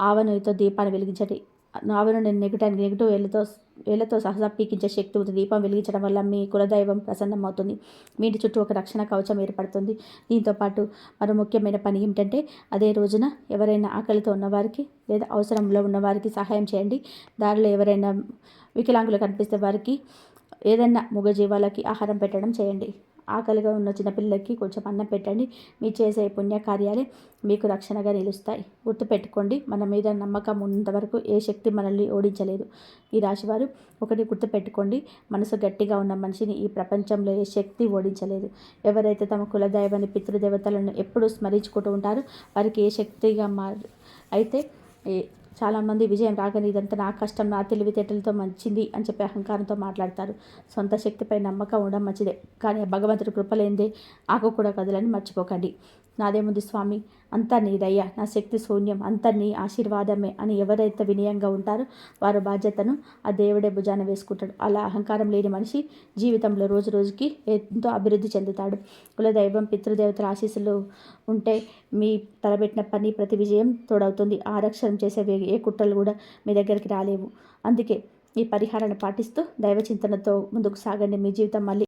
ఆవనూనెతో దీపాన్ని వెలిగించండి. ఆవనూనె నెగిటివ్ వేళ్లతో సహా పీకించే శక్తి ఉంది. దీపం వెలిగించడం వల్ల మీ కులదైవం ప్రసన్నమవుతుంది. మీ ఇంటి చుట్టూ ఒక రక్షణ కవచం ఏర్పడుతుంది. దీంతోపాటు మరో ముఖ్యమైన పని ఏమిటంటే, అదే రోజున ఎవరైనా ఆకలితో ఉన్నవారికి లేదా అవసరంలో ఉన్నవారికి సహాయం చేయండి. దారిలో ఎవరైనా వికలాంగులు కనిపిస్తే వారికి ఏదైనా మూగజీవాలకి ఆహారం పెట్టడం చేయండి. ఆకలిగా ఉన్న చిన్నపిల్లలకి కొంచెం అన్నం పెట్టండి. మీ చేసే పుణ్యకార్యాలే మీకు రక్షణగా నిలుస్తాయి. గుర్తుపెట్టుకోండి, మన మీద నమ్మకం ఉన్నంతవరకు ఏ శక్తి మనల్ని ఓడించలేదు. ఈ రాశివారు ఒకటి గుర్తుపెట్టుకోండి, మనసు గట్టిగా ఉన్న మనిషిని ఈ ప్రపంచంలో ఏ శక్తి ఓడించలేదు. ఎవరైతే తమ కులదైవాన్ని, పితృదేవతలను ఎప్పుడూ స్మరించుకుంటూ ఉంటారో వారికి ఏ శక్తిగా అయితే చాలామంది విజయం రాగానే ఇదంతా నా కష్టం, నా తెలివితేటలతో మంచింది అని చెప్పి అహంకారంతో మాట్లాడతారు. సొంత శక్తిపై నమ్మకం ఉండడం మంచిదే, కానీ భగవంతుడి కృపలేందే ఆకు కూడా కదలని మర్చిపోకండి. నాదేముంది స్వామి, అంతా నీదయ్యా, నా శక్తి శూన్యం, అంతా నీ ఆశీర్వాదమే అని ఎవరైతే వినయంగా ఉంటారో వారి బాధ్యతను ఆ దేవుడే భుజాన వేసుకుంటాడు. అలా అహంకారం లేని మనిషి జీవితంలో రోజు రోజుకి ఎంతో అభివృద్ధి చెందుతాడు. కులదైవం, పితృదేవతల ఆశీస్సులు ఉంటే మీ తలబెట్టిన పని ప్రతి విజయం తోడవుతుంది. ఆరక్షణం చేసే ఏ కుట్రలు కూడా మీ దగ్గరికి రాలేవు. అందుకే ఈ పరిహారాన్ని పాటిస్తూ దైవ చింతనతో ముందుకు సాగండి. మీ జీవితం మళ్ళీ